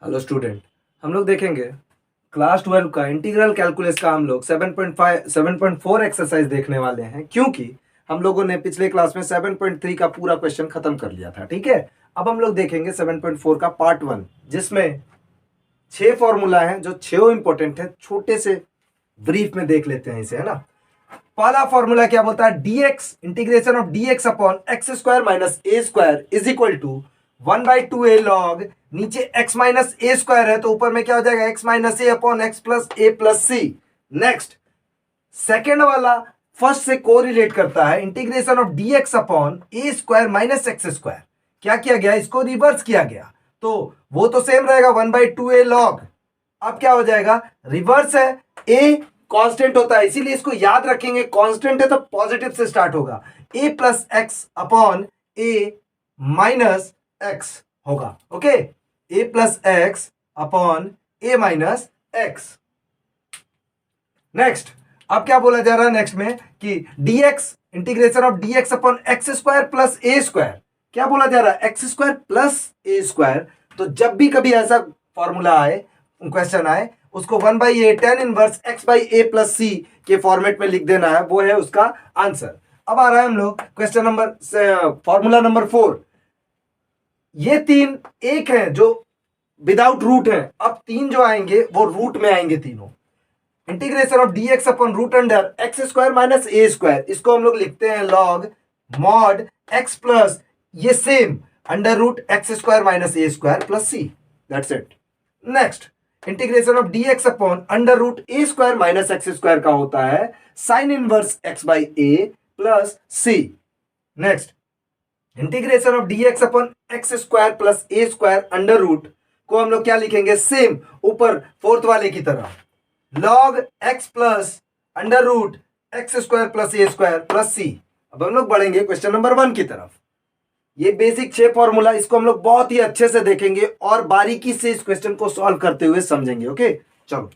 Hello student, हम लोग देखेंगे क्लास 12 का इंटीग्रल कैलकुलस का हम लोग 7.4 एक्सरसाइज देखने वाले हैं, क्योंकि हम लोगों ने पिछले क्लास में 7.3 का पूरा क्वेश्चन खत्म कर लिया था। ठीक है, अब हम लोग देखेंगे 7.4 का पार्ट 1, जिसमें 6 फॉर्मूला हैं जो 6 इंपॉर्टेंट है। छोटे से ब्रीफ में देख लेते हैं इसे, है ना। पहला फॉर्मूला क्या बोलता है? dx integration of dx upon x square minus A square is equal to 1/2a log, नीचे x माइनस ए स्क्वायर है तो ऊपर में क्या हो जाएगा? x minus A upon x plus A plus C. Next, second वाला फर्स्ट से कोरिलेट करता है। Integration of dx upon A square minus x square, क्या किया गया? इसको रिवर्स किया गया, तो वो तो सेम रहेगा 1/2a लॉग। अब क्या हो जाएगा? रिवर्स है, a कांस्टेंट होता है इसीलिए इसको याद रखेंगे, कांस्टेंट है तो पॉजिटिव से स्टार्ट होगा। a plus x upon a minus x होगा। Okay, a plus x upon a minus x. Next, अब क्या बोला जा रहा है नेक्स्ट में कि dx integration of dx upon x square plus A square, क्या बोला जा रहा है? एक्स स्क्वायर प्लस ए स्क्वायर। तो जब भी कभी ऐसा फॉर्मूला आए, क्वेश्चन आए, उसको 1/a tan inverse x by A plus c के फॉर्मेट में लिख देना है, वो है उसका आंसर। अब आ रहा है हम लोग क्वेश्चन नंबर फॉर्मूला नंबर 4। ये तीन एक है जो विदाउट रूट है, अब तीन जो आएंगे वो रूट में आएंगे तीनों। Integration of dx upon root under x square minus A square, इसको हम लोग लिखते हैं लॉग मॉड x प्लस ये same under root x square minus A square plus C. That's it. Next, integration of dx upon under root A square minus x square का होता है sine inverse x by A plus C. Next, integration of dx upon x square plus A square under root को हम लोग क्या लिखेंगे? Same ऊपर fourth वाले की तरह, log x plus under root x square plus ए स्क्वायर प्लस सी। अब हम लोग बढ़ेंगे क्वेश्चन नंबर 1 की तरफ। ये बेसिक 6 फॉर्मूला, इसको हम लोग बहुत ही अच्छे से देखेंगे और बारीकी से इस क्वेश्चन को सॉल्व करते हुए समझेंगे। ओके, चलो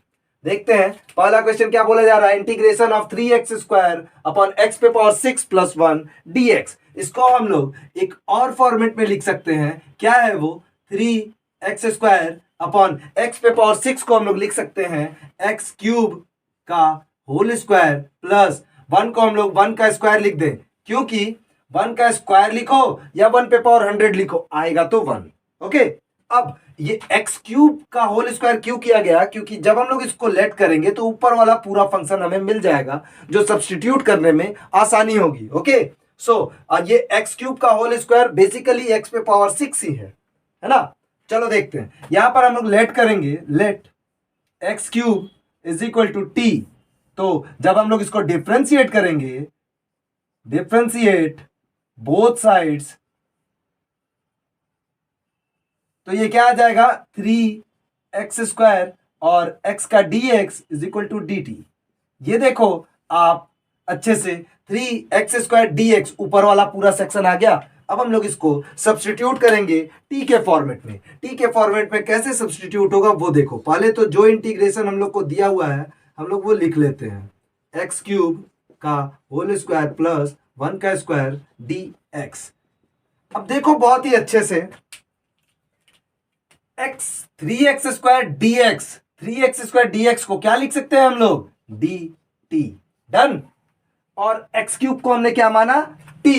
देखते हैं। पहला क्वेश्चन क्या बोला जा रहा है? Integration of 3x square upon x पे पावर 6 प्लस 1 dx, इसको हम लोग एक और फॉर्मेट में लिख सकते हैं। क्या है वो? 3x स्क्वायर अपॉन एक्स पे पावर 6 को हम लोग लिख सकते हैं एक्स क्यूब का होल स्क्वायर प्लस 1 को हम लोग 1 का स्क्वायर लिख दें, क्योंकि 1 का स्क्वायर लिखो या 1 पे पावर 100 लिखो, आएगा तो 1। ओके, अब ये एक्स क्यूब का होल स्क्वायर क्यों किया गया? क्योंकि जब हम लोग इसको लेट करेंगे तो ऊपर वाला पूरा फंक्शन हमें मिल जाएगा, जो सब्स्टिट्यूट करने में आसानी होगी। ओके, सो ये एक्स क्यूब का होल स्क्वायर बेसिकली एक्स पे पावर 6 ही है ना। चलो देखते हैं, यहां पर हम लोग लेट करेंगे, let x cube is equal to t. तो जब हम लोग इसको डिफ्रेंशिएट करेंगे, डिफ्रेंशिएट बोथ साइड्स, तो ये क्या आ जाएगा? 3x स्क्वायर और x का dx is equal to dt। ये देखो आप अच्छे से, 3x स्क्वायर dx ऊपर वाला पूरा सेक्शन आ गया। अब हम लोग इसको सब्स्टिट्यूट करेंगे t के फॉर्मेट में। t के फॉर्मेट में कैसे सब्स्टिट्यूट होगा वो देखो। पहले तो जो इंटीग्रेशन हम लोग को दिया हुआ है हम लोग वो लिख लेते हैं, एक्स क्यूब का होल स्क्वायर प्लस 1 का स्क्वायर dx। अब देखो बहुत ही अच्छे से, x 3x square dx, 3x square dx को क्या लिख सकते हैं हम लोग? dt। डन। और x क्यूब को हमने क्या माना? t।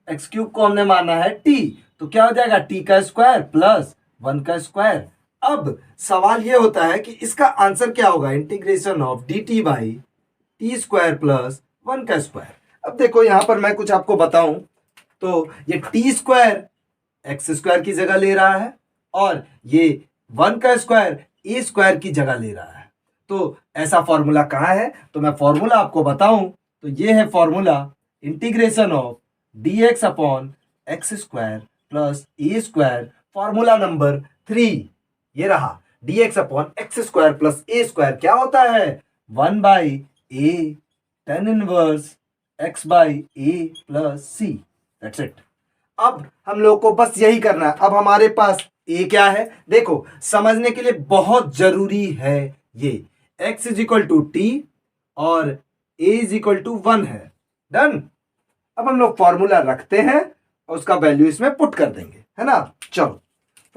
x क्यूब को हमने माना है t, तो क्या हो जाएगा? t का स्क्वायर प्लस 1 का स्क्वायर। अब सवाल ये होता है कि इसका आंसर क्या होगा? Integration of dt by T square plus 1 का स्क्वायर। अब देखो यहां पर मैं कुछ आपको बताऊं तो ये टी स्क्वायर एक्स स्क्वायर की जगह ले रहा है और ये 1 का स्क्वायर ए स्क्वायर की जगह ले रहा है। तो ऐसा फॉर्मूला कहाँ है? तो मैं फॉर्मूला आपको बताऊं तो ये है formula, integration of dx upon x square plus A square, formula number 3 ये रहा। dx upon x square plus ए स्क्वायर क्या होता है? 1/a tan inverse x by A plus C. That's it. अब हम लोग को बस यही करना है। अब हमारे पास a क्या है? देखो समझने के लिए बहुत जरूरी है ये, x is equal to t और a इज इक्वल टू 1 है। डन। अब हम लोग फॉर्मूला रखते हैं और उसका वैल्यू इसमें पुट कर देंगे, है ना। चलो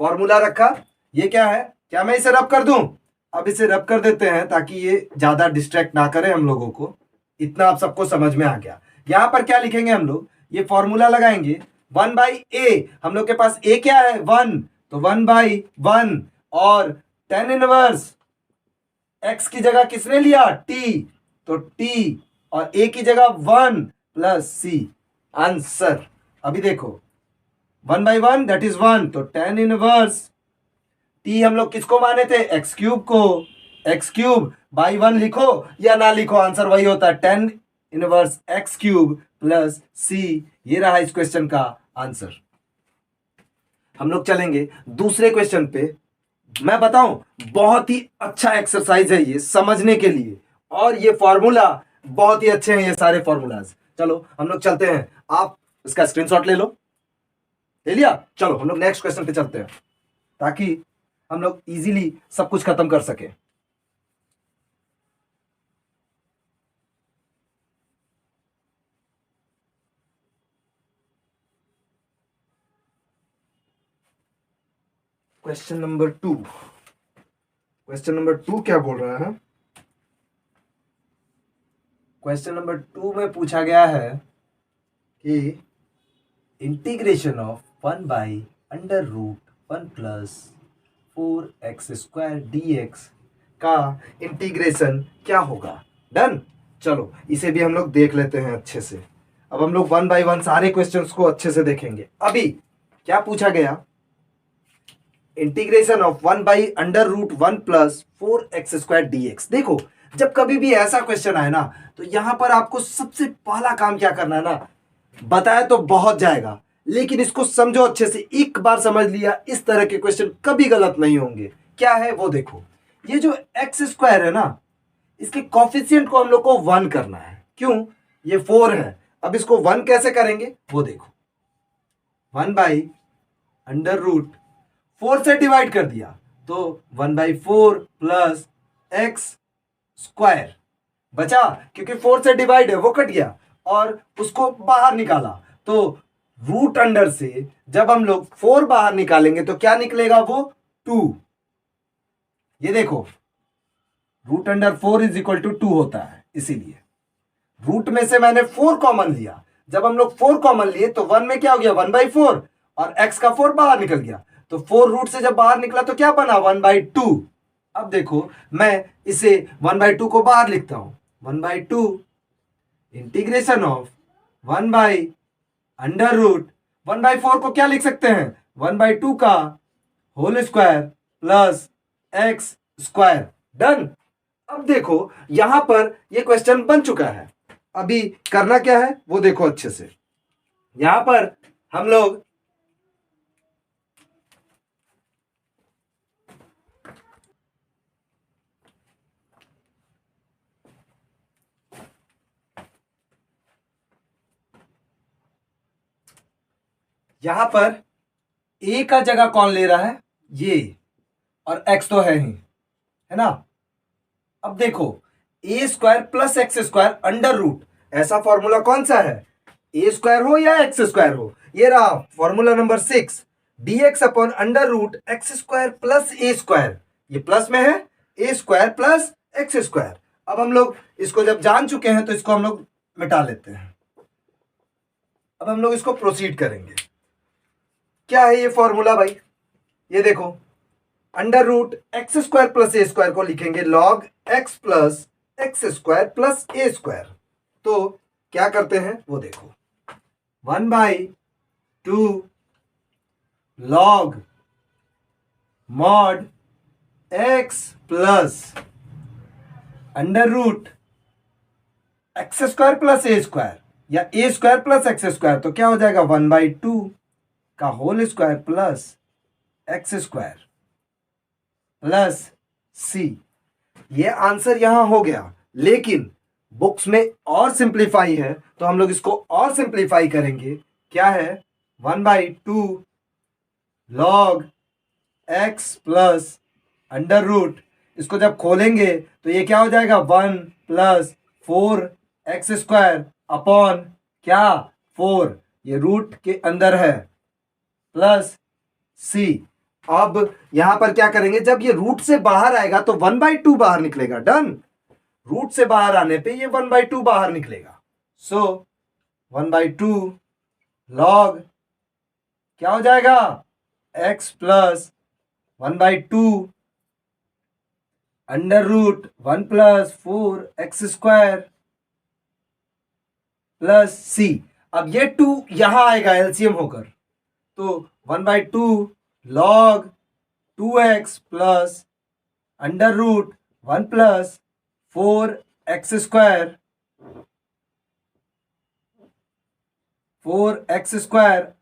फॉर्मूला रखा, ये क्या है, क्या मैं इसे रब कर दूं? अब इसे रब कर देते हैं ताकि ये ज्यादा डिस्ट्रैक्ट ना करे हम लोगों को। इतना आप सबको समझ में आ गया। यहां पर क्या लिखेंगे हम लोग, ये फॉर्मूला लगाएंगे 1/a। हम लोग के पास a क्या है, 1, तो 1/1। और tan इनवर्स x की जगह किसने लिया, t, तो t, और a की जगह 1 प्लस c। आंसर अभी देखो 1/1 दैट इज 1, तो tan इनवर्स t हम लोग किसको माने थे, एक्स क्यूब को। एक्स क्यूब बाई 1 लिखो या ना लिखो, आंसर वही होता है, tan inverse x cube plus c। ये रहा इस क्वेश्चन का आंसर। हम लोग चलेंगे दूसरे क्वेश्चन पे। मैं बताऊं, बहुत ही अच्छा एक्सरसाइज है ये समझने के लिए, और ये फॉर्मूला बहुत ही अच्छे हैं, ये सारे फॉर्मूलाज। चलो हम लोग चलते हैं, आप इसका स्क्रीनशॉट ले लो। ले लिया? चलो हम लोग नेक्स्ट क्वेश्चन पे चलते हैं ताकि हम लोग इजीली सब कुछ खत्म कर सके। क्वेश्चन नंबर 2, क्वेश्चन नंबर 2 क्या बोल रहा है? क्वेश्चन नंबर 2 में पूछा गया है कि integration of 1/√1 plus 4x² dx का इंटीग्रेशन क्या होगा। डन। चलो इसे भी हम लोग देख लेते हैं अच्छे से। अब हम लोग 1/1 सारे क्वेश्चंस को अच्छे से देखेंगे। अभी क्या पूछा गया, integration of 1/√1 plus 4x² dx। देखो जब कभी भी ऐसा क्वेश्चन आए ना, तो यहां पर आपको सबसे पहला काम क्या करना है ना, बताया तो बहुत जाएगा, लेकिन इसको समझो अच्छे से। एक बार समझ लिया, इस तरह के क्वेश्चन कभी गलत नहीं होंगे। क्या है वो देखो, ये जो x² है ना, इसके कॉफिशिएंट को हम लोग को 1 करना है। क्यों, ये 4 है। अब इसको 1 कैसे करेंगे वो देखो, 1/√4 से डिवाइड कर दिया तो 1/4 प्लस x² बचा, क्योंकि 4 से डिवाइड है वो कट गया, और उसको बाहर निकाला तो रूट अंडर से जब हम लोग 4 बाहर निकालेंगे तो क्या निकलेगा, वो 2। ये देखो √4 इज इक्वल टू 2 होता है, इसीलिए रूट में से मैंने 4 कॉमन लिया। जब हम लोग 4 कॉमन लिए तो 1 में क्या हो गया, 1/4, और x का 4 बाहर निकल गया, तो 4 रूट से जब बाहर निकला तो क्या बना, 1/2। अब देखो मैं इसे 1/2 को बाहर लिखता हूं, 1/2 इंटीग्रेशन ऑफ 1/√1/4 को क्या लिख सकते हैं, 1/2 का whole square plus x²। Done. अब देखो यहां पर ये क्वेश्चन बन चुका है। अभी करना क्या है वो देखो अच्छे से। यहां पर हम लोग यहां पर a का जगह कौन ले रहा है, ये, और x तो है ही, है ना। अब देखो a² plus x² under root, ऐसा फॉर्मूला कौन सा है, a² हो या x² हो। ये रहा formula number 6, dx upon under root x² plus a²। ये प्लस में है, a² प्लस x²। अब हम लोग इसको जब जान चुके हैं तो इसको हम लोग मिटा लेते हैं। अब हम लोग इसको प्रोसीड करेंगे। क्या है ये फॉर्मूला भाई, ये देखो अंडर√x² प्लस a² को लिखेंगे log x plus x² plus a²। तो क्या करते हैं वो देखो, 1/2 log mod x plus under plus a² या a² प्लस x², तो क्या हो जाएगा, 1/2 का whole square plus x² plus c। ये आंसर यहां हो गया, लेकिन बुक्स में और सिंप्लीफाई है तो हम लोग इसको और सिंप्लीफाई करेंगे। क्या है, 1/2 log x plus under root, इसको जब खोलेंगे तो ये क्या हो जाएगा, 1 प्लस 4x² अपॉन क्या, 4, ये रूट के अंदर है, प्लस c। अब यहां पर क्या करेंगे, जब ये रूट से बाहर आएगा तो 1/2 बाहर निकलेगा। डन। रूट से बाहर आने पे ये 1/2 बाहर निकलेगा। सो 1/2 लॉग क्या हो जाएगा, x plus 1/2 under root 1 plus 4x² plus c। अब ये 2 यहां आएगा एलसीएम होकर, तो 1/2 log 2x plus under root 1 plus 4x²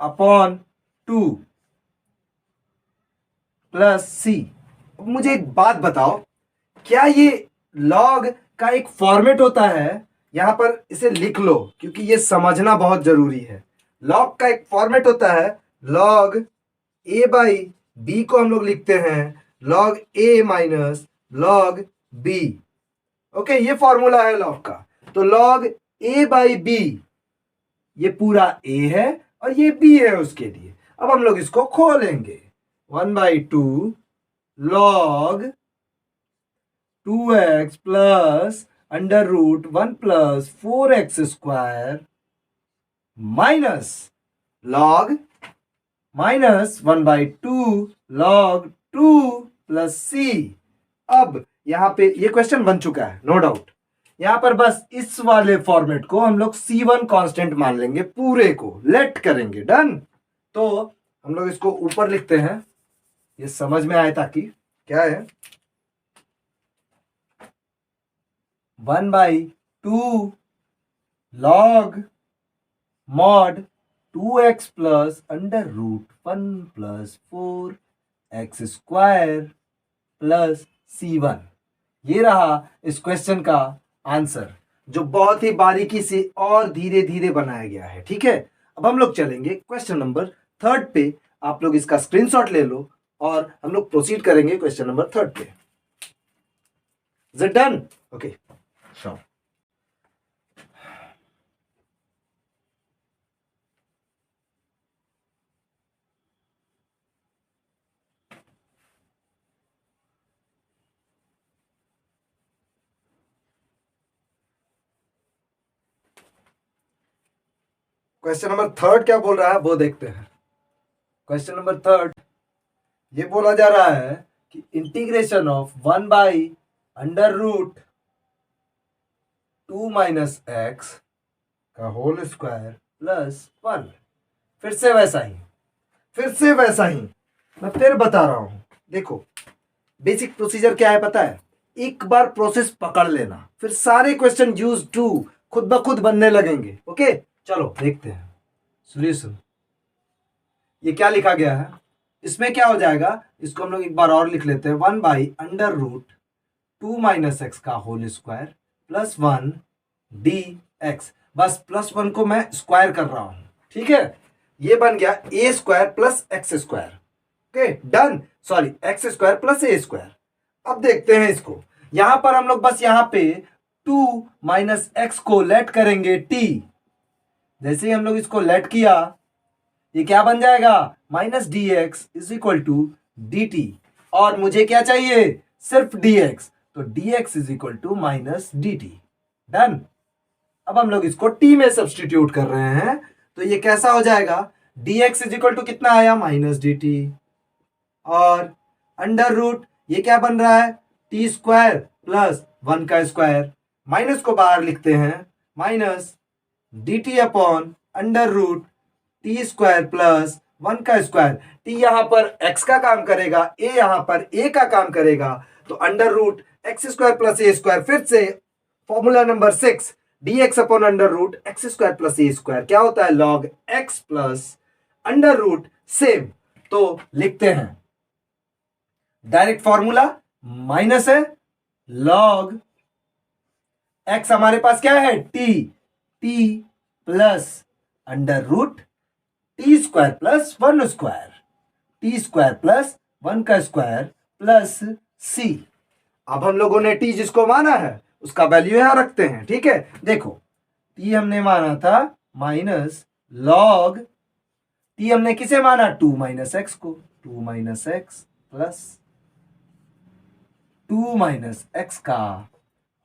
upon 2 plus c। अब मुझे एक बात बताओ, क्या ये लॉग का एक फॉर्मेट होता है? यहां पर इसे लिख लो क्योंकि ये समझना बहुत जरूरी है। लॉग का एक फॉर्मेट होता है, लॉग a बाई बी को हम लोग लिखते हैं log a minus log b। Okay, ये फॉर्मूला है लॉग का। तो लॉग a बाई बी, ये पूरा a है और ये b है उसके लिए। अब हम लोग इसको खोलेंगे, 1/2 log 2x plus under root 1 plus 4x² minus log minus 1/2 log 2 plus c। अब यहां पे ये क्वेश्चन बन चुका है, नो डाउट। यहां पर बस इस वाले फॉर्मेट को हम लोग c1 कांस्टेंट मान लेंगे, पूरे को लेट करेंगे। डन। तो हम लोग इसको ऊपर लिखते हैं, ये समझ में आए ताकि क्या है, 1/2 log mod 2x plus under root 1 plus 4x² plus c1। ये रहा इस क्वेश्चन का आंसर, जो बहुत ही बारीकी से और धीरे धीरे बनाया गया है। ठीक है, अब हम लोग चलेंगे क्वेश्चन नंबर 3 पे। आप लोग इसका स्क्रीनशॉट ले लो और हम लोग प्रोसीड करेंगे क्वेश्चन नंबर 3 पे। Is it done? Okay, sure. Question number 3 क्या बोल रहा है वो देखते हैं। क्वेश्चन नंबर 3 ये बोला जा रहा है कि integration of 1 by under root 2 minus x का होल स्क्वायर प्लस 1। फिर से वैसा ही मैं फिर बता रहा हूं। देखो, बेसिक प्रोसीजर क्या है पता है? एक बार प्रोसेस पकड़ लेना, फिर सारे क्वेश्चन यूज टू खुद ब खुद बनने लगेंगे। ओके, चलो देखते हैं सॉल्यूशन। ये क्या लिखा गया है, इसमें क्या हो जाएगा, इसको हम लोग एक बार और लिख लेते हैं, 1 by under root 2 minus x का whole square plus 1 d x. बस प्लस 1 को मैं स्क्वायर कर रहा हूं। ठीक है, ये बन गया a² plus x²। Okay, done. Sorry, x² plus a²। अब देखते हैं इसको, यहां पर हम लोग बस यहां पे 2 माइनस एक्स को लेट करेंगे t। जैसे ही हम लोग इसको लेट किया, ये क्या बन जाएगा, minus d x is equal to d t. और मुझे क्या चाहिए, सिर्फ dx, तो dx is equal to minus d t. Done. अब हम लोग इसको t में सब्सटीट्यूट कर रहे हैं, तो ये कैसा हो जाएगा, dx इज इक्वल टू कितना आया, माइनस डी टी। और अंडर रूट ये क्या बन रहा है, t² प्लस 1 का स्क्वायर। माइनस को बाहर लिखते हैं, minus d t upon under root t² plus 1 का स्क्वायर। t यहां पर x का काम करेगा, a यहां पर a का काम करेगा, तो under root x² plus a²। फिर से formula number 6, dx upon under root x² plus a² क्या होता है, log x plus under root. Same तो लिखते हैं, डायरेक्ट फॉर्मूला माइनस है, लॉग x हमारे पास क्या है, t plus under root t² plus 1 square, t² plus 1 का स्क्वायर प्लस c। अब हम लोगों ने t जिसको माना है उसका वैल्यू यहां रखते हैं। ठीक है, देखो t हमने माना था माइनस लॉग, t हमने किसे माना, 2 माइनस एक्स को, 2 minus x plus 2 minus x का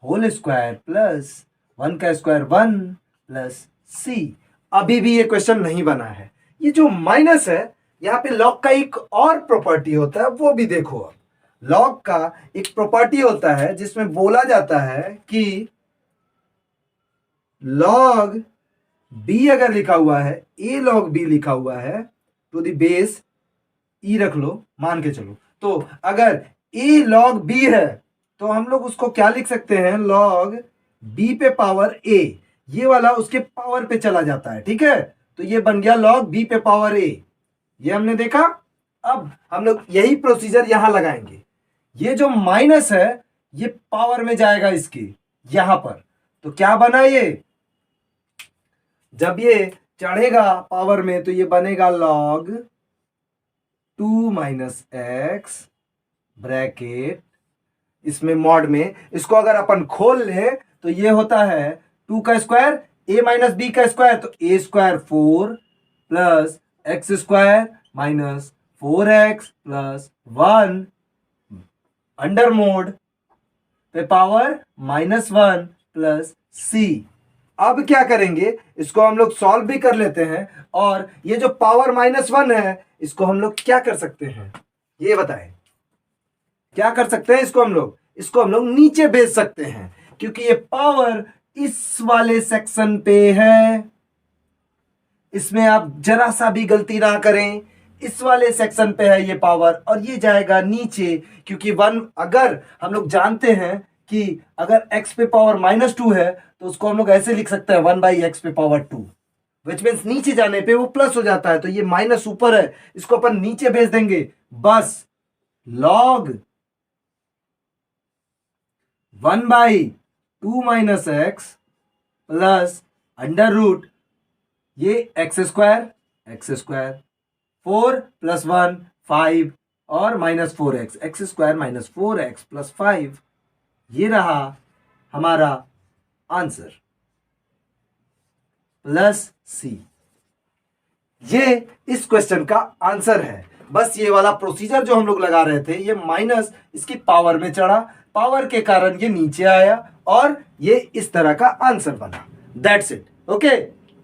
होल स्क्वायर प्लस 1 का स्क्वायर 1 प्लस सी। अभी भी ये क्वेश्चन नहीं बना है। ये जो माइनस है, यहां पे लॉग का एक और प्रॉपर्टी होता है, वो भी देखो। अब लॉग का एक प्रॉपर्टी होता है जिसमें बोला जाता है कि लॉग बी अगर लिखा हुआ है, ए लॉग बी लिखा हुआ है टू द बेस ई रख लो, मान के चलो। तो अगर ए लॉग बी है तो हम लोग उसको क्या लिख सकते हैं, लॉग बी पे पावर ए। ये वाला उसके पावर पे चला जाता है, ठीक है। तो ये बन गया लॉग बी पे पावर ए। ये हमने देखा। अब हम लोग यही प्रोसीजर यहां लगाएंगे। ये जो माइनस है ये पावर में जाएगा इसके यहां पर। तो क्या बना ये, जब ये चढ़ेगा पावर में तो ये बनेगा लॉग 2 माइनस एक्स ब्रैकेट, इसमें मॉड में इसको अगर अपन खोल ले तो ये होता है 2 का स्क्वायर ए माइनस बी का स्क्वायर, तो a square 4 plus x square minus 4x plus 1 under mod पे पावर -1 प्लस सी। अब क्या करेंगे, इसको हम लोग सॉल्व भी कर लेते हैं। और ये जो पावर -1 है इसको हम लोग क्या कर सकते हैं, ये बताएं। क्या कर सकते हैं इसको हम लोग नीचे भेज सकते हैं, क्योंकि ये पावर इस वाले सेक्शन पे है। इसमें आप जरा सा भी गलती ना करें, इस वाले सेक्शन पे है ये पावर, और ये जाएगा नीचे। क्योंकि 1 अगर हम लोग जानते हैं कि अगर x पे पावर -2 है तो उसको हम लोग ऐसे लिख सकते हैं 1/x पे पावर 2, विच मीन्स नीचे जाने पे वो प्लस हो जाता है। तो ये माइनस ऊपर है, इसको अपन नीचे भेज देंगे। बस log 1/2 minus x plus under root ये एक्स स्क्वायर 4 प्लस 1 5 और -4x, x square -4x plus 5। ये रहा हमारा आंसर प्लस सी। ये इस क्वेश्चन का आंसर है। बस ये वाला प्रोसीजर जो हम लोग लगा रहे थे, ये माइनस इसकी पावर में चढ़ा, पावर के कारण ये नीचे आया और ये इस तरह का आंसर बना। That's it. ओके,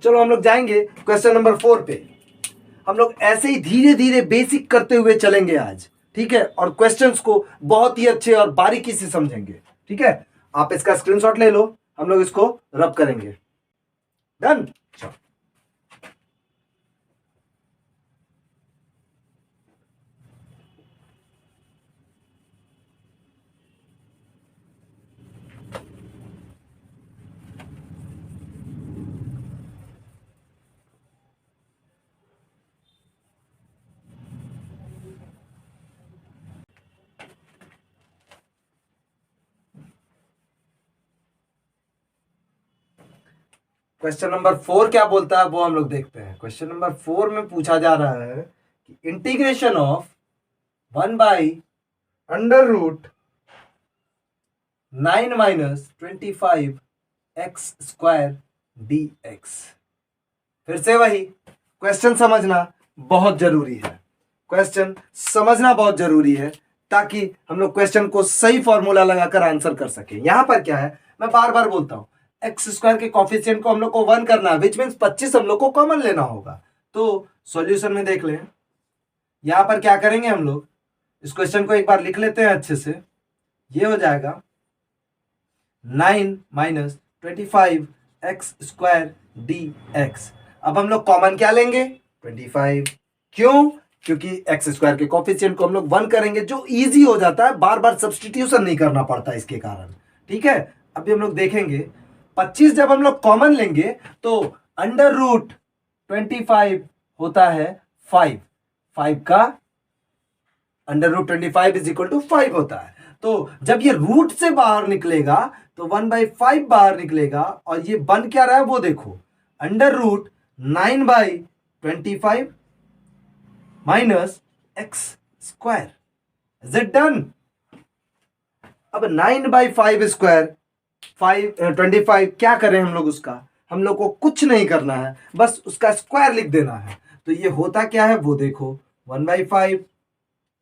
चलो हम लोग जाएंगे क्वेश्चन नंबर 4 पे। हम लोग ऐसे ही धीरे धीरे बेसिक करते हुए चलेंगे आज, ठीक है। और क्वेश्चंस को बहुत ही अच्छे और बारीकी से समझेंगे, ठीक है। आप इसका स्क्रीनशॉट ले लो, हम लोग इसको रब करेंगे। डन। क्वेश्चन नंबर 4 क्या बोलता है वो हम लोग देखते हैं। क्वेश्चन नंबर 4 में पूछा जा रहा है कि integration of 1/√9 minus 25 x square dx। फिर से वही क्वेश्चन समझना बहुत जरूरी है। क्वेश्चन समझना बहुत जरूरी है ताकि हम लोग क्वेश्चन को सही फॉर्मूला लगाकर आंसर कर सके। यहां पर क्या है, मैं बार बार बोलता हूं, एक्स स्क्वायर के कॉफिशिएंट को हम लोग को 1 करना है, विच मीन्स 25 हम लोग को कॉमन लेना होगा। तो सॉल्यूशन में देख लें, यहां पर क्या करेंगे, हम लोग इस क्वेश्चन को एक बार लिख लेते हैं अच्छे से। ये हो जाएगा 9 माइनस 25 एक्स स्क्वायर dx। अब हम लोग कॉमन क्या लेंगे, 25। क्यों, क्योंकि एक्स स्क्वायर के कॉफिशिएंट को हम लोग 1 करेंगे, जो इजी हो जाता है, बार बार सब्सटीट्यूशन नहीं करना पड़ता इसके कारण, ठीक है। अभी हम लोग देखेंगे 25 जब हम लोग कॉमन लेंगे तो √25 होता है 5 का √25 इज इक्वल टू 5 होता है। तो जब ये रूट से बाहर निकलेगा तो 1/5 बाहर निकलेगा, और ये बन क्या रहा है वो देखो, √9/25 minus x square. Is it done. अब 9/5 स्क्वायर 25 क्या करें हम लोग, उसका हम लोग को कुछ नहीं करना है, बस उसका स्क्वायर लिख देना है। तो ये होता क्या है वो देखो, 1/5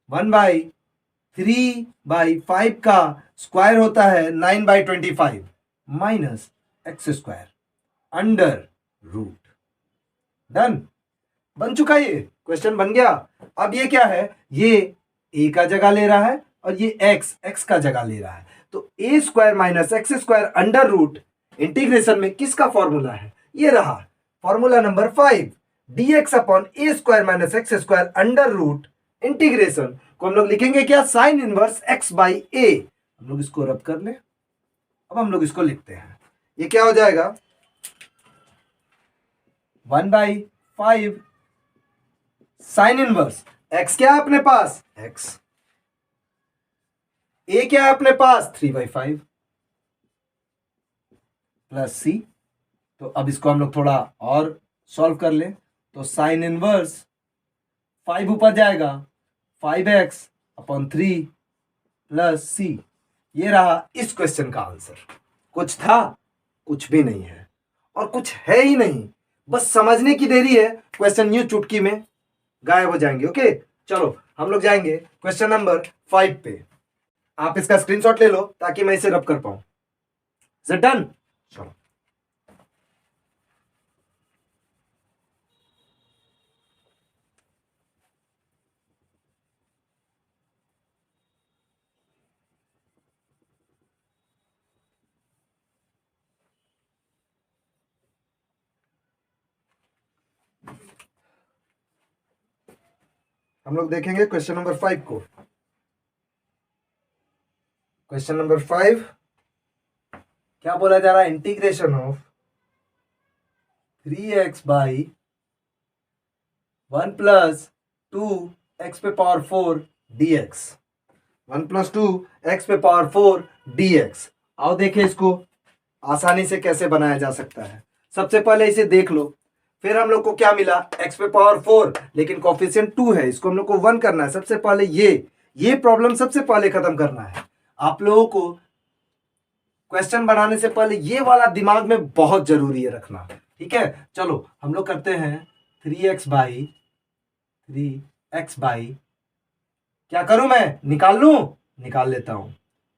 1/3/5 का स्क्वायर होता है 9/25 minus x square under root. Done, बन चुका, ये क्वेश्चन बन गया। अब ये क्या है, ये ए का जगह ले रहा है और ये एक्स का जगह ले रहा है, तो a square minus x square under root integration में किसका फॉर्मूला है, ये रहा फॉर्मूला नंबर 5, dx अपॉन ए square minus x square under root integration को हम लोग लिखेंगे क्या, sine inverse x by a. हम लोग इसको रब कर ले, अब हम लोग इसको लिखते हैं, ये क्या हो जाएगा 1/5 साइन इनवर्स x क्या है अपने पास, x, a क्या है अपने पास 3/5 प्लस c। तो अब इसको हम लोग थोड़ा और सॉल्व कर ले, तो साइन इनवर्स 5 ऊपर जाएगा 5x अपॉन 3 प्लस c। ये रहा इस क्वेश्चन का आंसर। कुछ था, कुछ भी नहीं है और कुछ है ही नहीं, बस समझने की देरी है, क्वेश्चन यूं चुटकी में गायब हो जाएंगे। ओके, चलो हम लोग जाएंगे क्वेश्चन नंबर 5 पे। आप इसका स्क्रीनशॉट ले लो ताकि मैं इसे रब कर पाऊं। Is it done? चलो हम लोग देखेंगे क्वेश्चन नंबर 5 को। क्वेश्चन नंबर 5 क्या बोला जा रहा है, integration of 3x by 1 plus 2x पे पावर 4 dx, 1 प्लस 2x पे पावर 4 dx। आओ देखें इसको आसानी से कैसे बनाया जा सकता है। सबसे पहले इसे देख लो, फिर हम लोग को क्या मिला, x पे पावर 4 लेकिन कोफिशिएंट 2 है, इसको हम लोग को 1 करना है। सबसे पहले ये प्रॉब्लम सबसे पहले खत्म करना है। आप लोगों को क्वेश्चन बनाने से पहले ये वाला दिमाग में बहुत जरूरी है रखना, ठीक है। चलो हम लोग करते हैं 3x बाई क्या करूं मैं, निकाल लूं, निकाल लेता हूं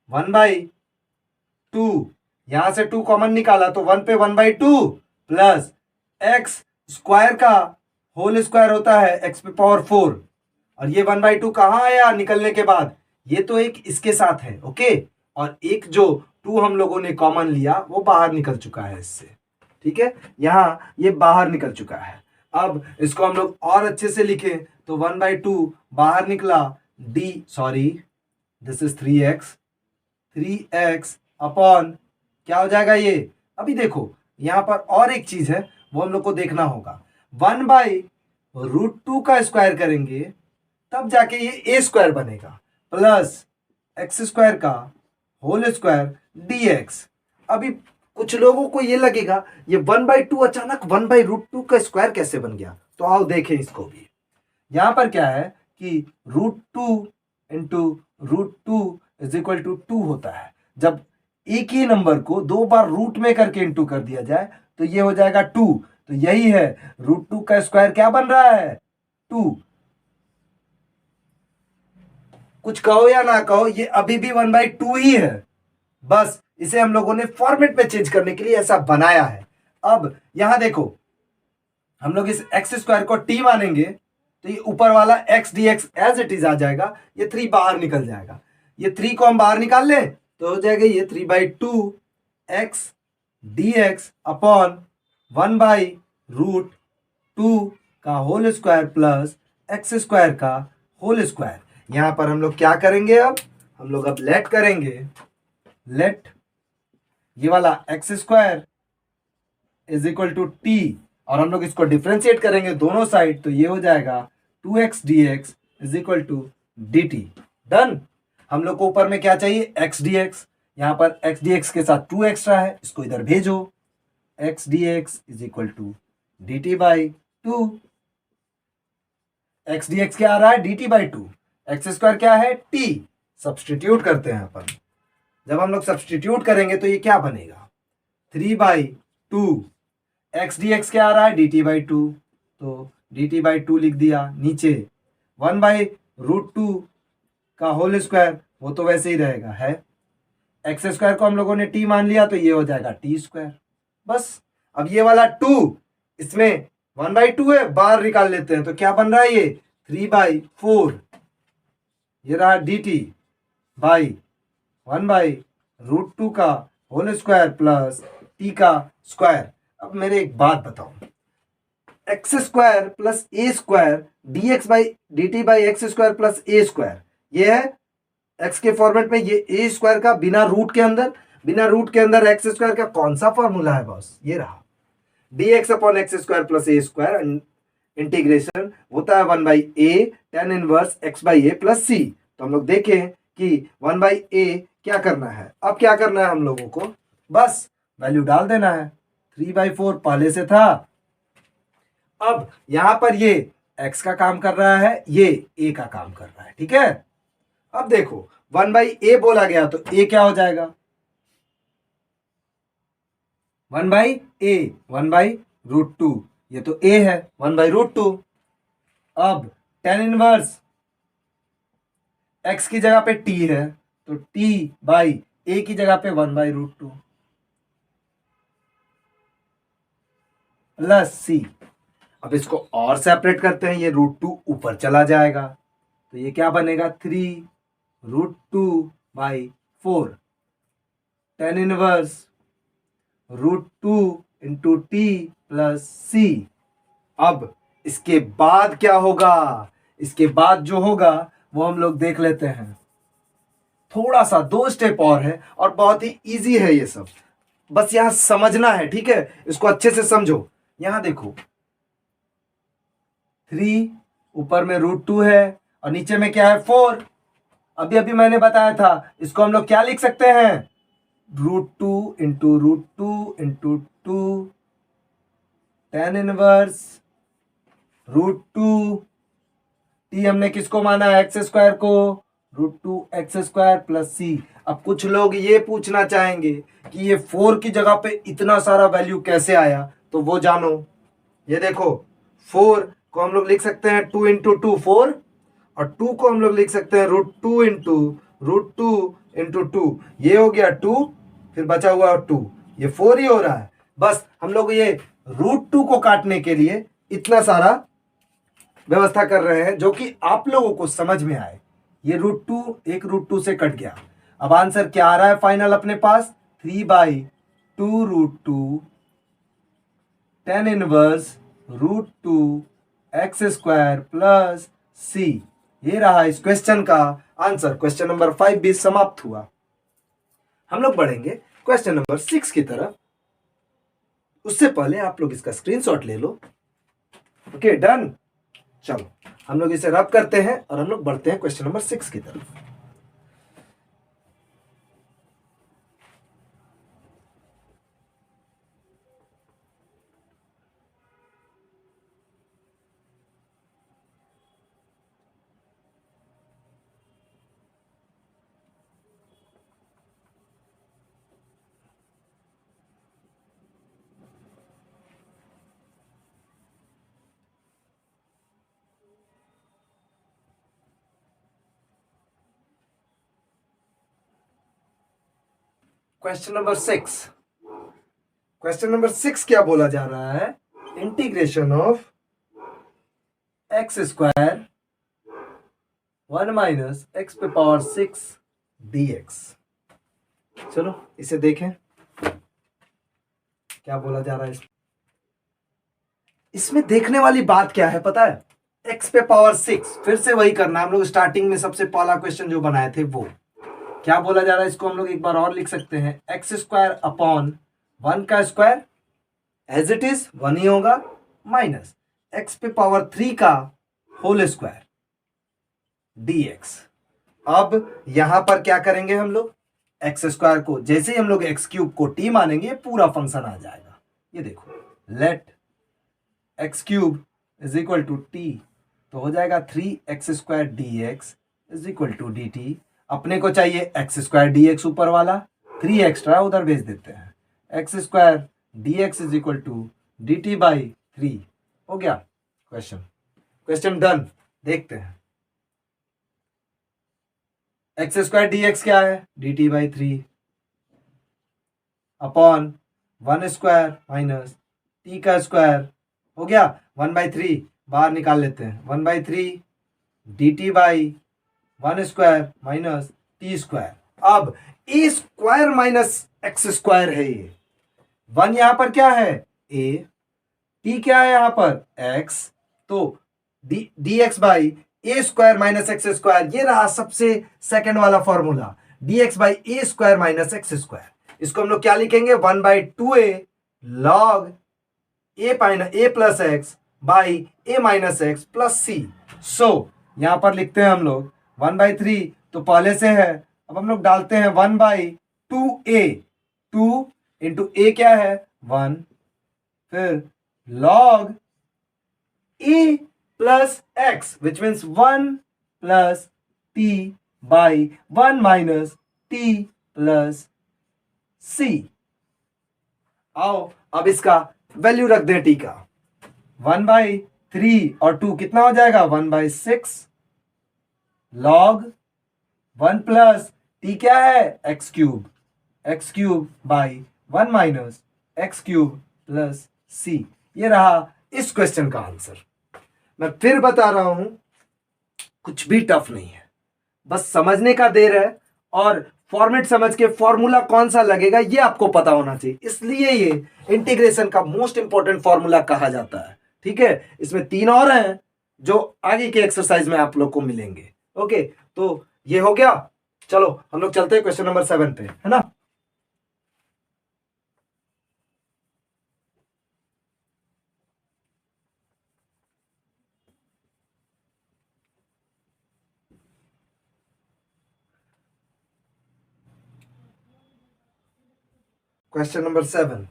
1/2, यहां से 2 कॉमन निकाला तो 1 पे 1/2 प्लस x स्क्वायर का होल स्क्वायर होता है x पे पावर 4, और ये 1/2 कहां आया निकलने के बाद, ये तो एक इसके साथ है, ओके, और एक जो 2 हम लोगों ने कॉमन लिया वो बाहर निकल चुका है इससे, ठीक है, यहां ये बाहर निकल चुका है। अब इसको हम लोग और अच्छे से लिखें तो 1/2 बाहर निकला, दिस इज 3x अपॉन क्या हो जाएगा ये, अभी देखो यहां पर और एक चीज है वो हम लोग को देखना होगा, 1/√2 का स्क्वायर करेंगे तब जाके ये ए स्क्वायर बनेगा प्लस एक्स स्क्वायर का होल स्क्वायर dx। अभी कुछ लोगों को ये लगेगा ये 1/2 अचानक 1/√2 का स्क्वायर कैसे बन गया, तो आओ देखें इसको भी। यहां पर क्या है कि √2 इंटू √2 इज इक्वल टू 2 होता है। जब एक ही नंबर को 2 बार रूट में करके इंटू कर दिया जाए तो ये हो जाएगा 2, तो यही है √2 का स्क्वायर क्या बन रहा है 2। कुछ कहो या ना कहो ये अभी भी 1/2 ही है, बस इसे हम लोगों ने फॉर्मेट में चेंज करने के लिए ऐसा बनाया है। अब यहां देखो हम लोग इस एक्स स्क्वायर को टी मानेंगे तो ये ऊपर वाला x dx as it is आ जाएगा, ये 3 बाहर निकल जाएगा, ये 3 को हम बाहर निकाल लें तो हो जाएगा ये 3/2 x dx अपॉन 1/√2 का whole square plus x square का होल स्क्वायर। यहां पर हम लोग क्या करेंगे, अब हम लोग अब लेट करेंगे, लेट ये वाला x square is equal to t, और हम लोग इसको डिफ्रेंशिएट करेंगे दोनों साइड तो ये हो जाएगा 2x dx is equal to dt। Done. हम लोग को ऊपर में क्या चाहिए, x dx, यहां पर x dx के साथ 2 एक्स्ट्रा है, इसको इधर भेजो, x dx is equal to dt/2। x dx क्या आ रहा है dt/2, एक्स स्क्वायर क्या है t, सब्सटीट्यूट करते हैं अपन। जब हम लोग सब्सटीट्यूट करेंगे तो ये क्या बनेगा 3/2, एक्स dx क्या आ रहा है dt/2, तो dt/2 लिख दिया, नीचे 1/√2 का होल स्क्वायर, वो तो वैसे ही रहेगा है। एक्स स्क्वायर को हम लोगों ने टी मान लिया तो ये हो जाएगा टी स्क्वायर। बस अब ये वाला 2, इसमें 1/2 है, बाहर निकाल लेते हैं तो क्या बन रहा है ये 3/4, ये रहा डी टी बाई 1/√2 का होल स्क्वायर प्लस टी का स्क्वायर। अब मेरे एक बात बताओ, x square plus A square D x by D t by x square plus A square, ये है एक्स के फॉर्मेट में, ये ए स्क्वायर का बिना रूट के अंदर एक्स स्क्वायर का कौन सा फॉर्मूला है बॉस, ये रहा d x upon x square plus ए स्क्वायर, इंटीग्रेशन होता है 1/a tan inverse x by A plus c. तो हम लोग देखें कि 1/a क्या करना है, अब क्या करना है हम लोगों को, बस वैल्यू डाल देना है, 3/4 पहले से था। अब यहां पर ये x का काम कर रहा है, ये a का काम कर रहा है, ठीक है। अब देखो 1/a बोला गया तो a क्या हो जाएगा, 1/a 1/√2, ये तो a है 1/√2। अब tan इनवर्स x की जगह पे t है तो t बाई a की जगह पे 1/√2 प्लस c। अब इसको और सेपरेट करते हैं, ये √2 ऊपर चला जाएगा तो ये क्या बनेगा 3√2/4 tan inverse √2 into t plus c. अब इसके बाद क्या होगा, इसके बाद जो होगा वो हम लोग देख लेते हैं, थोड़ा सा 2 स्टेप और है और बहुत ही इजी है ये सब, बस यहां समझना है, ठीक है, इसको अच्छे से समझो। यहां देखो 3 ऊपर में √2 है और नीचे में क्या है 4। अभी अभी मैंने बताया था, इसको हम लोग क्या लिख सकते हैं, √2 into √2 into 2 tan inverse √2 T हमने किसको माना है, एक्स स्क्वायर को, √2 एक्स स्क्वायर प्लस सी। अब कुछ लोग ये पूछना चाहेंगे कि ये 4 की जगह पे इतना सारा वैल्यू कैसे आया, तो वो जानो। ये देखो 4 को हम लोग लिख सकते हैं 2 इंटू 2 4, और 2 को हम लोग लिख सकते हैं √2 इंटू √2 इंटू 2, ये हो गया 2, फिर बचा हुआ 2, ये 4 ही हो रहा है। बस हम लोग ये √2 को काटने के लिए इतना सारा व्यवस्था कर रहे हैं जो कि आप लोगों को समझ में आए। ये √2 एक √2 से कट गया। अब आंसर क्या आ रहा है फाइनल अपने पास, 3/2√2 tan inverse √2 x square plus c. ये रहा इस क्वेश्चन का आंसर। क्वेश्चन नंबर 5 भी समाप्त हुआ। हम लोग बढ़ेंगे क्वेश्चन नंबर 6 की तरफ। उससे पहले आप लोग इसका स्क्रीनशॉट ले लो। ओके डन, चलो हम लोग इसे रब करते हैं और हम लोग बढ़ते हैं क्वेश्चन नंबर 6 की तरफ। क्वेश्चन नंबर 6, क्वेश्चन नंबर 6 क्या बोला जा रहा है, integration of x square 1 minus x पे पावर 6 dx। चलो इसे देखें क्या बोला जा रहा है। इसमें देखने वाली बात क्या है पता है, एक्स पे पावर 6, फिर से वही करना। हम लोग स्टार्टिंग में सबसे पहला क्वेश्चन जो बनाए थे वो क्या बोला जा रहा है, इसको हम लोग एक बार और लिख सकते हैं, एक्स स्क्वायर अपॉन 1 का स्क्वायर एज इट इज 1 ही होगा, माइनस एक्स पे पावर 3 का होल स्क्वायर dx। अब यहां पर क्या करेंगे हम लोग, एक्स स्क्वायर को जैसे ही हम लोग एक्स क्यूब को टी मानेंगे पूरा फंक्शन आ जाएगा। ये देखो let x cube is equal to t, तो हो जाएगा 3x² dx is equal to d t. अपने को चाहिए x² dx ऊपर वाला, 3 एक्स्ट्रा उधर भेज देते हैं, x² dx is equal to d t by 3। हो गया क्वेश्चन, क्वेश्चन डन। देखते हैं एक्स स्क्वायर डी एक्स क्या है, D t by 3 upon 1 square minus T का स्क्वायर हो गया 1/3, बाहर निकाल लेते हैं 1/3 D t by 1 square minus T square. अब ए स्क्वायर माइनस एक्स स्क्वायर है, ये 1 यहां पर क्या है ए, टी क्या है यहां पर एक्स, तो d x by a square minus x square, ये रहा सबसे सेकंड वाला formula, d x by a square minus x square. इसको हम लोग क्या लिखेंगे 1/2a log a plus x by a minus x plus c. So यहां पर लिखते हैं हम लोग 1/3 तो पहले से है, अब हम लोग डालते हैं 1/2a, 2 इंटू ए क्या है 1, फिर log a plus x which means 1 plus t by 1 minus t plus c. आओ अब इसका वैल्यू रख दें टी का, 1/3 और 2 कितना हो जाएगा 1/6 लॉग 1 प्लस टी क्या है x cube by 1 minus x cube plus c. ये रहा इस क्वेश्चन का आंसर। मैं फिर बता रहा हूं, कुछ भी टफ नहीं है, बस समझने का देर है और फॉर्मेट समझ के फॉर्मूला कौन सा लगेगा ये आपको पता होना चाहिए, इसलिए ये इंटीग्रेशन का मोस्ट इंपॉर्टेंट फॉर्मूला कहा जाता है। ठीक है, इसमें 3 और हैं जो आगे के एक्सरसाइज में आप लोग को मिलेंगे। ओके, तो ये हो गया। चलो हम लोग चलते हैं क्वेश्चन नंबर 7 पे, है ना। क्वेश्चन नंबर 7,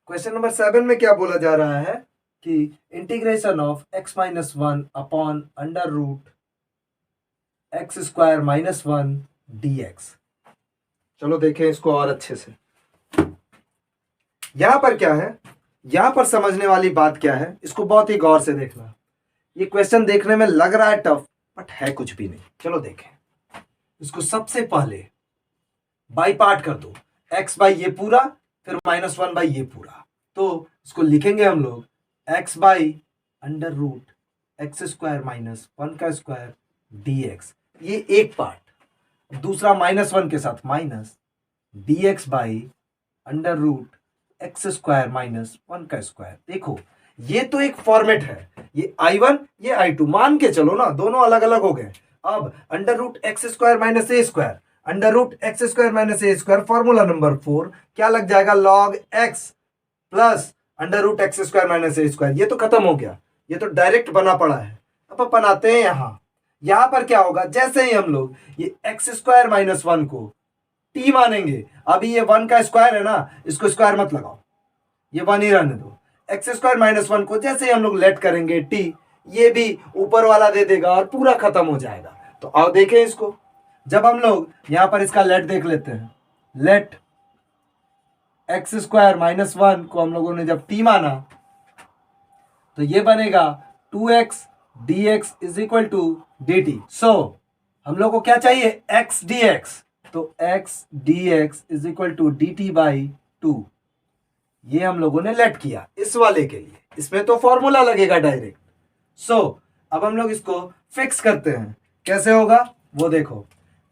क्वेश्चन नंबर 7 में क्या बोला जा रहा है कि integration of x minus 1 upon under root x square minus 1 dx। चलो देखें इसको और अच्छे से। यहां पर क्या है, यहां पर समझने वाली बात क्या है, इसको बहुत ही गौर से देखना। ये क्वेश्चन देखने में लग रहा है टफ, बट है कुछ भी नहीं। चलो देखें इसको। सबसे पहले बाई पार्ट कर दो, x बाई ये पूरा फिर -1 बाई ये पूरा, तो इसको लिखेंगे हम लोग x by under root x square minus 1 का स्क्वायर dx। ये एक पार्ट। दूसरा -1 के साथ minus dx by under root x square minus 1 का स्क्वायर। देखो ये तो एक फॉर्मेट है, ये I1 ये I2 मान के चलो ना, दोनों अलग अलग हो गए। अब under root x square minus ए square, under root x square minus ए स्क्वायर, फॉर्मूला नंबर 4 क्या लग जाएगा log x plus under root x square minus ए स्क्वायर। ये तो खत्म हो गया, ये तो डायरेक्ट बना पड़ा है। अब बनाते हैं यहां पर क्या होगा, जैसे ही हम लोग ये एक्स स्क्वायर माइनस 1 को टी मानेंगे, अभी ये 1 का स्क्वायर है ना, इसको स्क्वायर मत लगाओ, ये 1 ही रहने दो। एक्स स्क्वायर माइनस 1 को जैसे ही हम लोग लेट करेंगे टी, ये भी ऊपर वाला दे देगा और पूरा खत्म हो जाएगा। तो आओ देखें इसको। जब हम लोग यहां पर इसका लेट देख लेते हैं, लेट एक्स स्क्वायर माइनस 1 को हम लोगों ने जब टी माना तो ये बनेगा 2x dx is equal to dt। So हम लोग को क्या चाहिए x dx, तो x dx is equal to dt by 2। ये हम लोगों ने लेट किया इस वाले के लिए, इसमें तो फॉर्मूला लगेगा डायरेक्ट। सो अब हम लोग इसको फिक्स करते हैं, कैसे होगा वो देखो।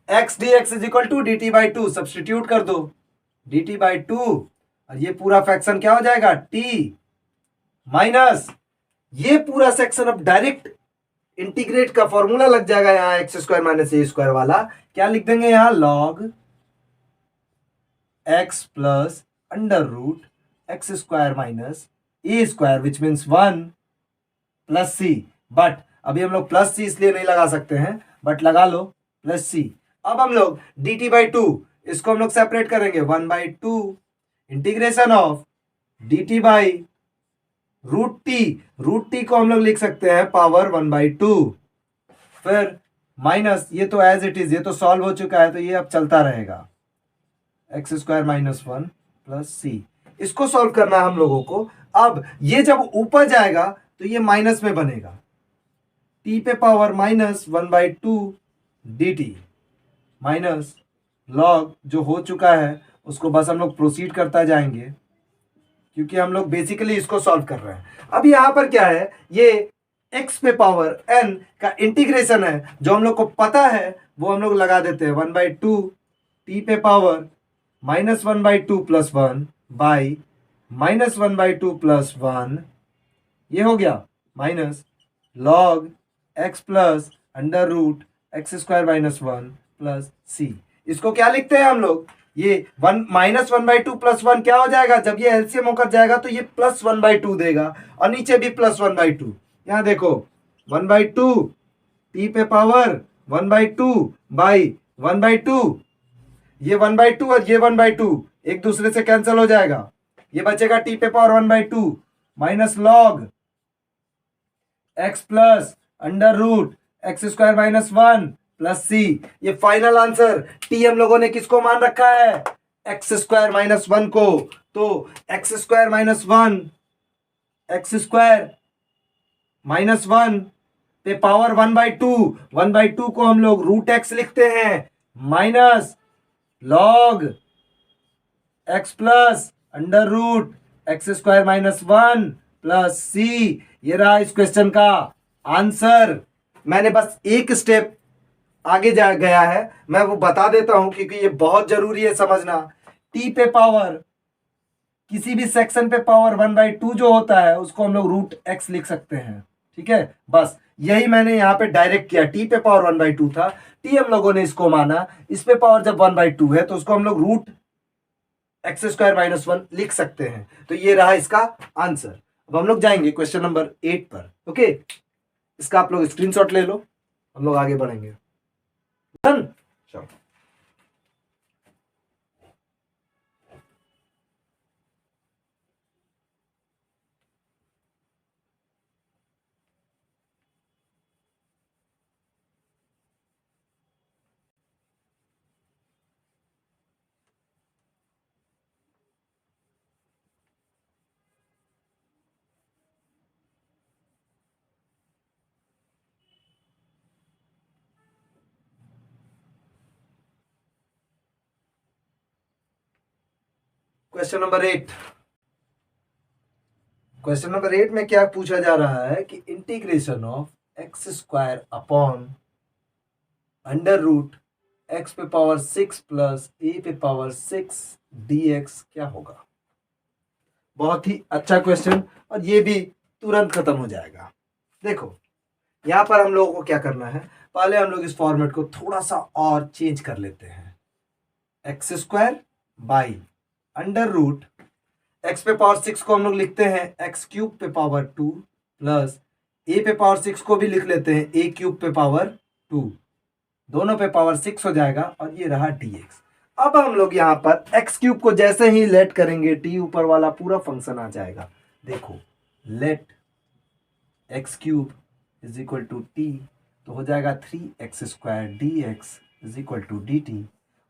x dx is equal to dt by 2 substitute कर दो, dt बाई 2 और ये पूरा फ्रैक्शन क्या हो जाएगा t माइनस ये पूरा सेक्शन। अब डायरेक्ट इंटीग्रेट का फॉर्मूला लग जाएगा यहां एक्स स्क्वायर माइनस ए स्क्वायर वाला, क्या लिख देंगे यहां log x plus under root x square minus A square which means 1 plus c. But अभी हम लोग प्लस सी इसलिए नहीं लगा सकते हैं, बट लगा लो प्लस सी। अब हम लोग dt बाई 2 इसको हम लोग सेपरेट करेंगे 1/2 integration of dt by root t को हम लोग लिख सकते हैं पावर 1/2, फिर माइनस ये तो एज इट इज, ये तो सॉल्व हो चुका है तो ये अब चलता रहेगा एक्स स्क्वायर माइनस 1 प्लस सी। इसको सॉल्व करना है हम लोगों को। अब ये जब ऊपर जाएगा तो ये माइनस में बनेगा, टी पे पावर -1/2 dt माइनस लॉग जो हो चुका है उसको बस हम लोग प्रोसीड करता जाएंगे, क्योंकि हम लोग बेसिकली इसको सॉल्व कर रहे हैं। अब यहाँ पर क्या है, ये x पे पावर n का इंटीग्रेशन है, जो हम लोग को पता है वो हम लोग लगा देते हैं 1/2 टी पे पावर -1/2 + 1 बाई -1/2 + 1, ये हो गया minus log x plus under root x² - 1 plus c। इसको क्या लिखते हैं हम लोग, ये -1/2 + 1 क्या हो जाएगा, जब ये एलसीएम होकर जाएगा तो ये +1/2 देगा, और नीचे भी +1/2। यहाँ देखो 1/2 टी पे पावर 1/2 बाई 1/2, ये 1/2 और ये 1/2 एक दूसरे से कैंसिल हो जाएगा, ये बचेगा टी पे power 1/2 minus log x plus under root x² - 1 plus c। ये फाइनल आंसर t हम लोगों ने किसको मान रखा है, x² - 1 को। तो x² - 1 x² - 1 पे पावर 1/2 को हम लोग √x लिखते हैं, minus log x plus under root x² - 1 plus c। ये रहा इस क्वेश्चन का आंसर। मैंने बस एक स्टेप आगे जा गया है, मैं वो बता देता हूं क्योंकि ये बहुत जरूरी है समझना। टी पे पावर किसी भी सेक्शन पे पावर 1/2 जो होता है उसको हम लोग √x लिख सकते हैं, ठीक है। बस यही मैंने यहाँ पे डायरेक्ट किया, टी पे पावर 1/2 था, टी हम लोगों ने इसको माना, इस पे पावर जब 1/2 है तो उसको हम लोग √x² - 1 लिख सकते हैं। तो ये रहा इसका आंसर। अब हम लोग जाएंगे क्वेश्चन नंबर 8 पर। ओके, इसका आप लोग स्क्रीनशॉट ले लो, हम लोग आगे बढ़ेंगे। डन, चलो। Question number 8। क्वेश्चन नंबर 8 में क्या पूछा जा रहा है कि integration of x² upon under root x पे पावर 6 प्लस a पे पावर 6 dx क्या होगा। बहुत ही अच्छा क्वेश्चन, और ये भी तुरंत खत्म हो जाएगा। देखो यहां पर हम लोगों को क्या करना है, पहले हम लोग इस फॉर्मेट को थोड़ा सा और चेंज कर लेते हैं। x² by under root x पे पावर 6 को हम लोग लिखते हैं x³ पे पावर 2 प्लस a पे पावर 6 को भी लिख लेते हैं a³ पे पावर 2, दोनों पे पावर 6 हो जाएगा, और ये रहा dx। अब हम लोग यहाँ पर x³ को जैसे ही लेट करेंगे t ऊपर वाला पूरा फंक्शन आ जाएगा। देखो let x³ is equal to t, तो हो जाएगा 3x² dx is equal to dt,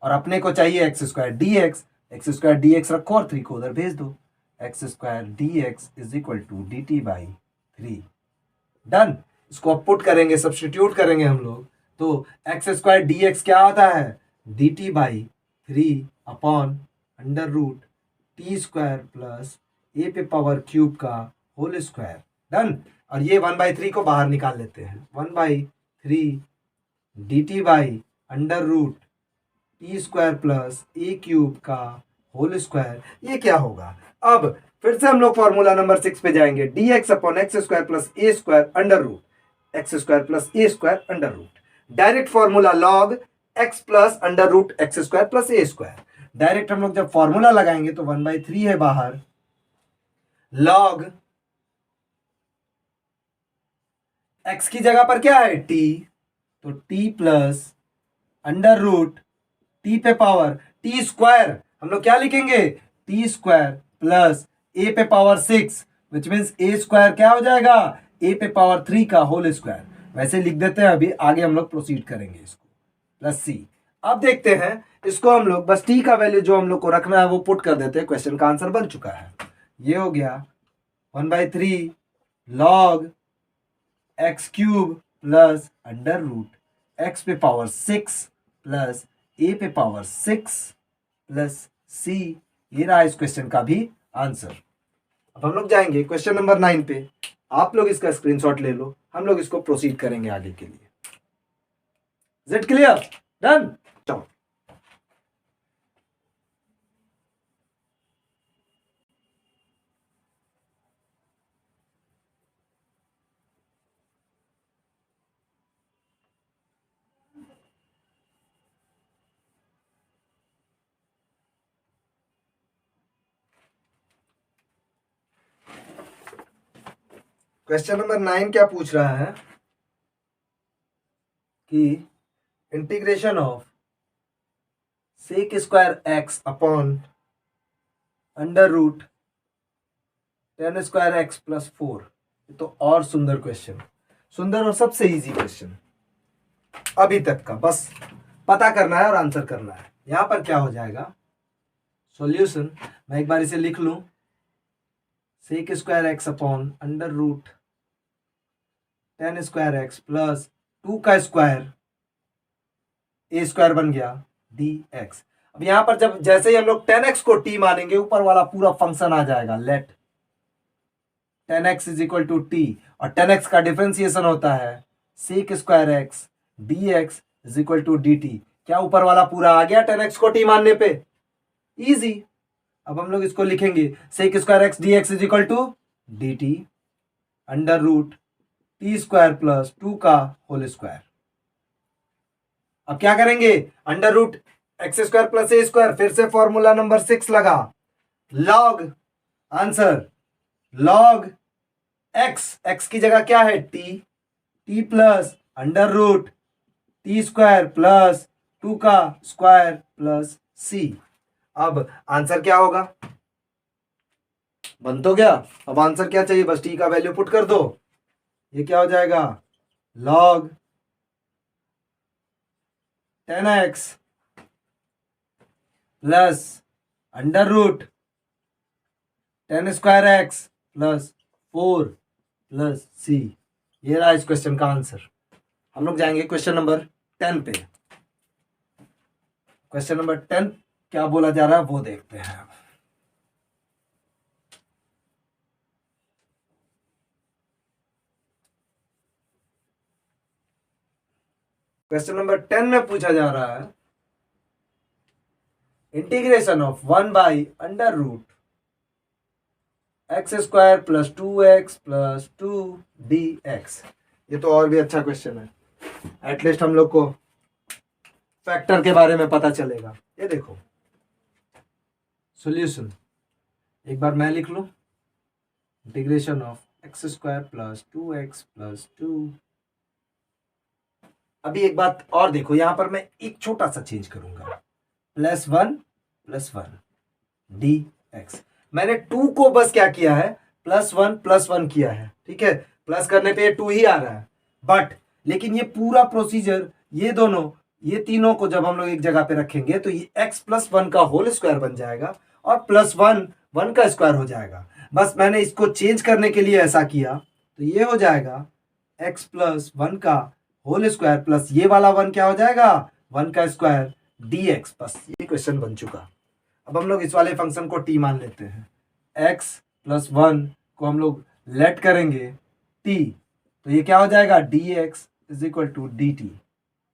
और अपने को चाहिए x² dx, x² dx रखो और 3 को उधर भेज दो, x² dx is equal to dt by 3। Done. इसको अब पुट करेंगे, सब्स्टिट्यूट करेंगे हम लोग, तो x² dx क्या आता है, dt by 3 upon under root t² plus a पे पावर क्यूब का होल स्क्वायर। डन। और ये 1/3 को बाहर निकाल लेते हैं, 1/3 dt by under root t² plus a³ का होल स्क्वायर। ये क्या होगा, अब फिर से हम लोग फॉर्मूला नंबर 6 पे जाएंगे, dx अपॉन x² plus a² under root x² plus a² under root. Direct formula log x plus under root x² plus a²। Direct हम लोग जब फॉर्मूला लगाएंगे तो 1/3 है बाहर, लॉग x की जगह पर क्या है t, तो t plus under root t पे पावर t² हम लोग क्या लिखेंगे, t² प्लस a पे पावर 6 विच मीन्स a² क्या हो जाएगा, a पे पावर 3 का होल स्क्वायर। वैसे लिख देते हैं, अभी आगे हम लोग प्रोसीड करेंगे इसको, प्लस c। अब देखते हैं इसको हम लोग बस t का वैल्यू जो हम लोग को रखना है वो पुट कर देते हैं, क्वेश्चन का आंसर बन चुका है। ये हो गया 1/3 log x³ plus under root x पे पावर 6 प्लस ए पे पावर 6 प्लस सी। ये रहा इस क्वेश्चन का भी आंसर। अब हम लोग जाएंगे क्वेश्चन नंबर 9 पे। आप लोग इसका स्क्रीनशॉट ले लो, हम लोग इसको प्रोसीड करेंगे आगे के लिए। Is it clear? डन? चलो क्वेश्चन नंबर 9 क्या पूछ रहा है कि integration of sec square x upon under root 10 square x plus 4। ये तो और सुंदर क्वेश्चन, सुंदर और सबसे इजी क्वेश्चन अभी तक का। बस पता करना है और आंसर करना है। यहां पर क्या हो जाएगा सॉल्यूशन, मैं एक बार इसे लिख लूं, sec square x upon under root 10 square x plus 2 का स्क्वायर ए स्क्वायर बन गया डी एक्स। अब यहां पर जब जैसे ही हम लोग 10x को t मानेंगे, ऊपर वाला पूरा फंक्शन आ जाएगा, let 10x is equal to t, और 10x का डिफरेंशिएशन होता है sec square x d x is equal to d t. क्या ऊपर वाला पूरा आ गया 10x को t मानने पे? इजी। अब हम लोग इसको लिखेंगे sec square x d x is equal to d t under root t square plus 2 का होल स्क्वायर। अब क्या करेंगे, under root x square plus ए स्क्वायर, फिर से फॉर्मूला नंबर 6 लगा, लॉग आंसर लॉग एक्स की जगह क्या है t plus under root t square plus 2 का स्क्वायर प्लस सी। अब आंसर क्या होगा? बन तो गया। अब आंसर क्या चाहिए? बस टी का वैल्यू पुट कर दो। ये क्या हो जाएगा, log 10x plus under root 10 square x plus 4 plus c. ये रहा इस क्वेश्चन का आंसर। हम लोग जाएंगे क्वेश्चन नंबर 10 पे। क्वेश्चन नंबर 10 क्या बोला जा रहा है वो देखते हैं। क्वेश्चन नंबर 10 में पूछा जा रहा है integration of 1 by under root x square plus 2x plus 2dx। ये तो और भी अच्छा क्वेश्चन है, एटलीस्ट हम लोग को फैक्टर के बारे में पता चलेगा। ये देखो सॉल्यूशन, एक बार मैं लिख लूं, integration of x square plus 2x plus 2। अभी एक बात और देखो, यहां पर मैं एक छोटा सा चेंज करूंगा, प्लस वन डी एक्स। मैंने 2 को बस क्या किया है, प्लस वन किया है, ठीक है, प्लस करने पे 2 ही आ रहा है। बट लेकिन ये पूरा प्रोसीजर, ये दोनों, ये तीनों को जब हम लोग एक जगह पे रखेंगे तो ये x प्लस 1 का होल स्क्वायर बन जाएगा और प्लस 1 का स्क्वायर हो जाएगा। बस मैंने इसको चेंज करने के लिए ऐसा किया, तो ये हो जाएगा x प्लस 1 का होल स्क्वायर प्लस ये वाला 1 क्या हो जाएगा, 1 का स्क्वायर dx। बस ये क्वेश्चन बन चुका। अब हम लोग इस वाले फंक्शन को t मान लेते हैं, x प्लस 1 को हम लोग लेट करेंगे t, तो ये क्या हो जाएगा dx is equal to dt।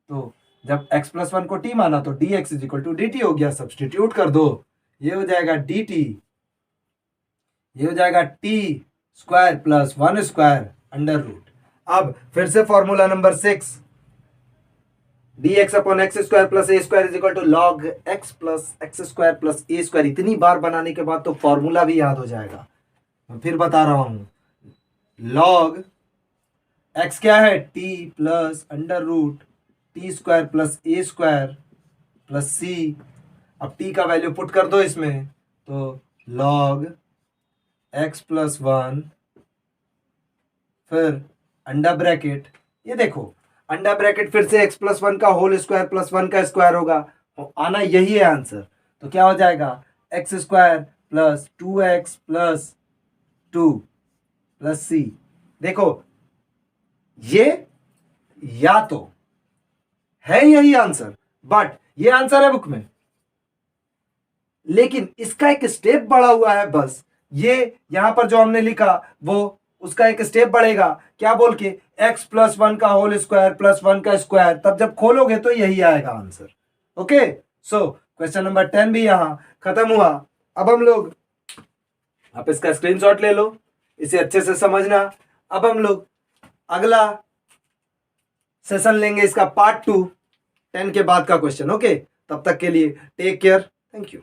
तो जब x प्लस 1 को t माना तो dx is equal to dt हो गया, सब्सटीट्यूट कर दो, ये हो जाएगा dt, ये हो जाएगा t square plus 1 square under root. अब फिर से formula number 6, dx upon x square plus A square is equal to log x plus x square plus A square. इतनी बार बनाने के बाद तो फॉर्मूला भी याद हो जाएगा। मैं फिर बता रहा हूं, लॉग एक्स क्या है, t plus under root t square plus ए स्क्वायर प्लस सी। अब टी का वैल्यू पुट कर दो इसमें, तो लॉग एक्स प्लस 1 फिर अंडर ब्रैकेट, ये देखो अंडर ब्रैकेट फिर से x प्लस 1 का होल स्क्वायर प्लस 1 का स्क्वायर होगा, आना यही है आंसर। तो क्या हो जाएगा x square plus 2x plus 2 plus c. देखो ये या तो है यही आंसर, बट ये आंसर है बुक में, लेकिन इसका एक स्टेप बढ़ा हुआ है बस। ये यहां पर जो हमने लिखा वो उसका एक स्टेप बढ़ेगा, क्या बोल के, x प्लस 1 का होल स्क्वायर प्लस 1 का स्क्वायर, तब जब खोलोगे तो यही आएगा answer. Okay, so question number 10 भी यहां खत्म हुआ। अब हम लोग, आप इसका स्क्रीनशॉट ले लो, इसे अच्छे से समझना। अब हम लोग अगला सेशन लेंगे इसका पार्ट 2, 10 के बाद का क्वेश्चन। ओके, तब तक के लिए टेक केयर, थैंक यू।